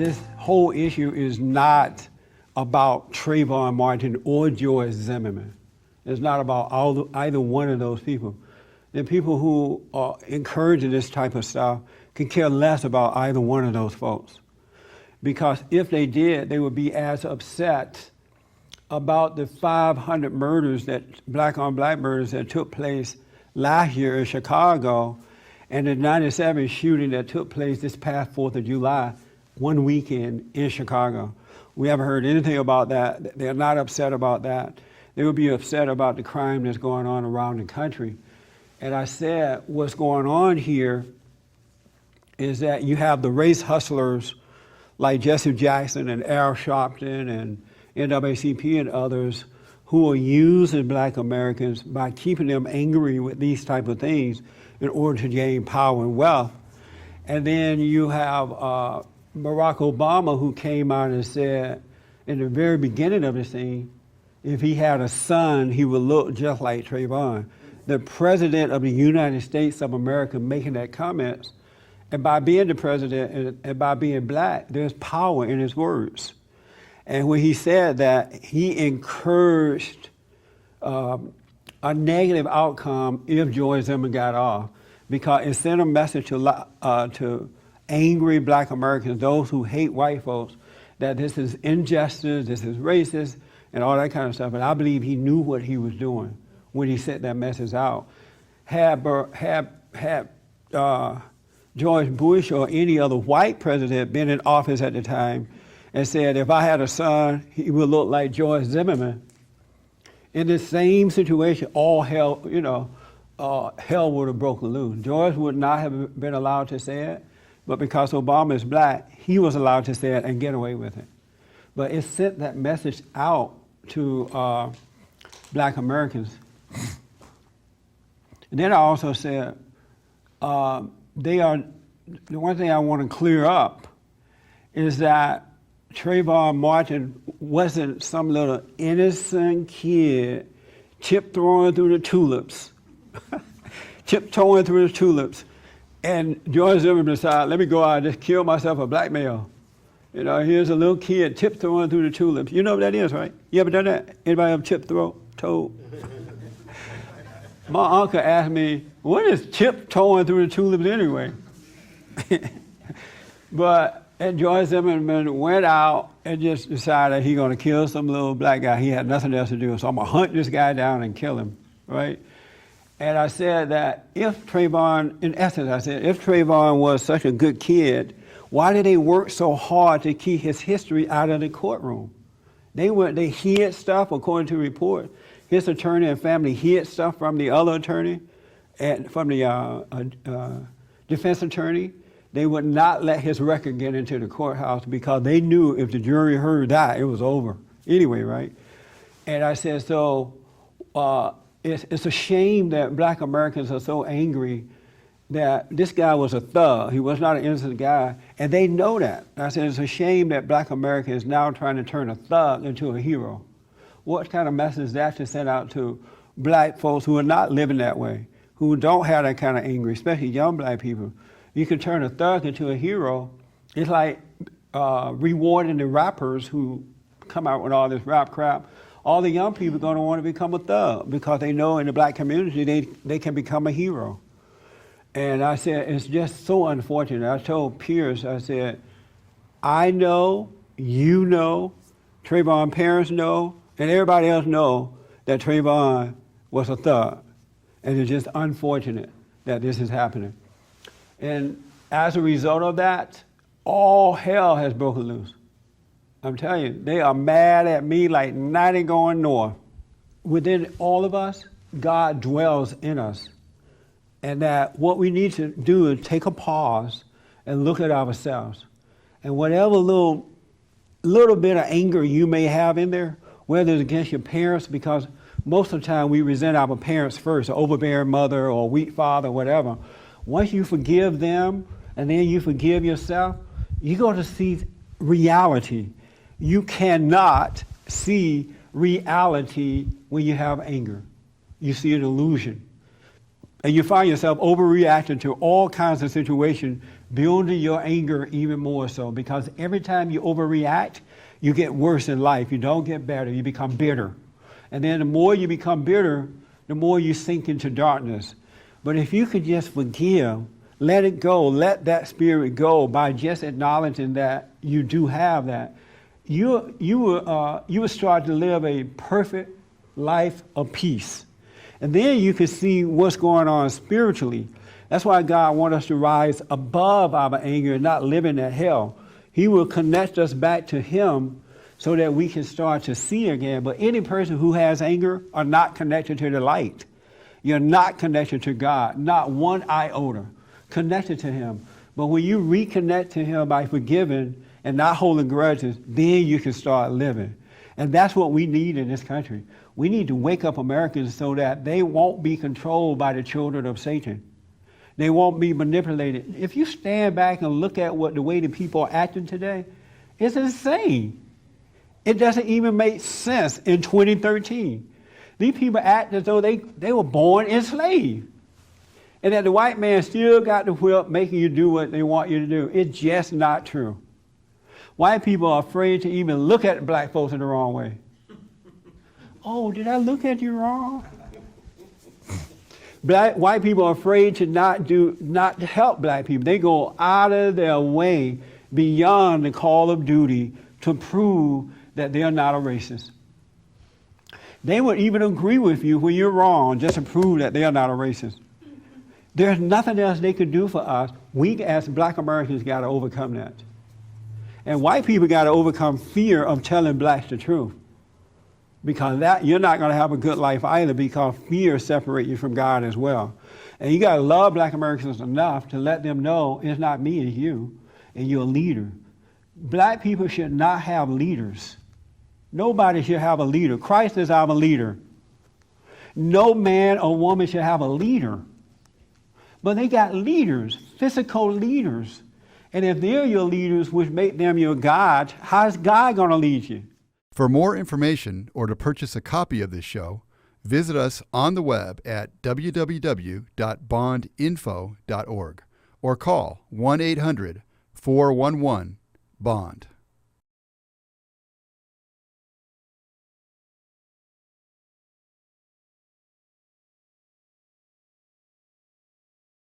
this whole issue is not about Trayvon Martin or George Zimmerman. It's not about either one of those people. The people who are encouraging this type of stuff can care less about either one of those folks. Because if they did, they would be as upset about the 500 murders, that black-on-black murders that took place last year in Chicago, and the 97 shooting that took place this past 4th of July, one weekend in Chicago. We haven't heard anything about that. They're not upset about that. They would be upset about the crime that's going on around the country. And I said, what's going on here is that you have the race hustlers like Jesse Jackson and Al Sharpton and NAACP and others who are using black Americans by keeping them angry with these type of things in order to gain power and wealth. And then you have Barack Obama, who came out and said in the very beginning of this thing, if he had a son, he would look just like Trayvon. The president of the United States of America making that comment, and by being the president and by being black, there's power in his words. And when he said that, he encouraged a negative outcome if George Zimmerman got off, because it sent a message to angry black Americans, those who hate white folks, that this is injustice, this is racist, and all that kind of stuff. And I believe he knew what he was doing when he sent that message out. Had George Bush or any other white president been in office at the time and said, if I had a son, he would look like George Zimmerman, in the same situation, all hell, hell would have broken loose. George would not have been allowed to say it, but because Obama is black, he was allowed to say it and get away with it. But it sent that message out to black Americans. And then I also said, the one thing I want to clear up is that Trayvon Martin wasn't some little innocent kid tiptoeing through the tulips, tiptoeing through the tulips. And George Zimmerman decided, let me go out and just kill myself a black male. Here's a little kid tiptoeing through the tulips. You know what that is, right? You ever done that? Anybody ever tiptoed? My uncle asked me, what is tiptoeing through the tulips anyway? And George Zimmerman went out and just decided he's going to kill some little black guy. He had nothing else to do, so I'm going to hunt this guy down and kill him, right? And I said that if Trayvon, in essence, I said, if Trayvon was such a good kid, why did they work so hard to keep his history out of the courtroom? They hid stuff, according to report. His attorney and family hid stuff from the other attorney and from the defense attorney. They would not let his record get into the courthouse because they knew if the jury heard that, it was over anyway, right? And I said, so it's a shame that black Americans are so angry that this guy was a thug. He was not an innocent guy, and they know that. I said, it's a shame that black America is now trying to turn a thug into a hero. What kind of message is that to send out to black folks who are not living that way, who don't have that kind of anger, especially young black people? You can turn a thug into a hero. It's like rewarding the rappers who come out with all this rap crap. All the young people are going to want to become a thug because they know in the black community they can become a hero. And I said, it's just so unfortunate. I told Pierce, I said, I know, you know, Trayvon's parents know, and everybody else know that Trayvon was a thug. And it's just unfortunate that this is happening. And as a result of that, all hell has broken loose. I'm telling you, they are mad at me like night ain't going north. Within all of us, God dwells in us. And that what we need to do is take a pause and look at ourselves. And whatever little bit of anger you may have in there, whether it's against your parents, because most of the time we resent our parents first, an overbearing mother or a weak father, or whatever. Once you forgive them and then you forgive yourself, you're going to see reality. You cannot see reality when you have anger. You see an illusion. And you find yourself overreacting to all kinds of situations, building your anger even more so. Because every time you overreact, you get worse in life. You don't get better. You become bitter. And then the more you become bitter, the more you sink into darkness. But if you could just forgive, let it go, let that spirit go by just acknowledging that you do have that, you will start to live a perfect life of peace. And then you can see what's going on spiritually. That's why God wants us to rise above our anger and not live in that hell. He will connect us back to Him so that we can start to see again. But any person who has anger are not connected to the light. You're not connected to God, not one iota connected to Him. But when you reconnect to Him by forgiving and not holding grudges, then you can start living. And that's what we need in this country. We need to wake up Americans so that they won't be controlled by the children of Satan. They won't be manipulated. If you stand back and look at the way the people are acting today, it's insane. It doesn't even make sense in 2013. These people act as though they were born enslaved. And that the white man still got the whip making you do what they want you to do. It's just not true. White people are afraid to even look at black folks in the wrong way. Oh, did I look at you wrong? White people are afraid to not to help black people. They go out of their way beyond the call of duty to prove that they're not a racist. They would even agree with you when you're wrong just to prove that they're not a racist. There's nothing else they could do for us. We as black Americans got to overcome that. And white people got to overcome fear of telling blacks the truth. Because that you're not going to have a good life either, because fear separates you from God as well. And you got to love black Americans enough to let them know it's not me, it's you, and you're a leader. Black people should not have leaders. Nobody should have a leader. Christ is our leader. No man or woman should have a leader. But they got leaders, physical leaders. And if they're your leaders, which make them your God, how's God going to lead you? For more information or to purchase a copy of this show, visit us on the web at www.bondinfo.org or call 1-800-411-BOND.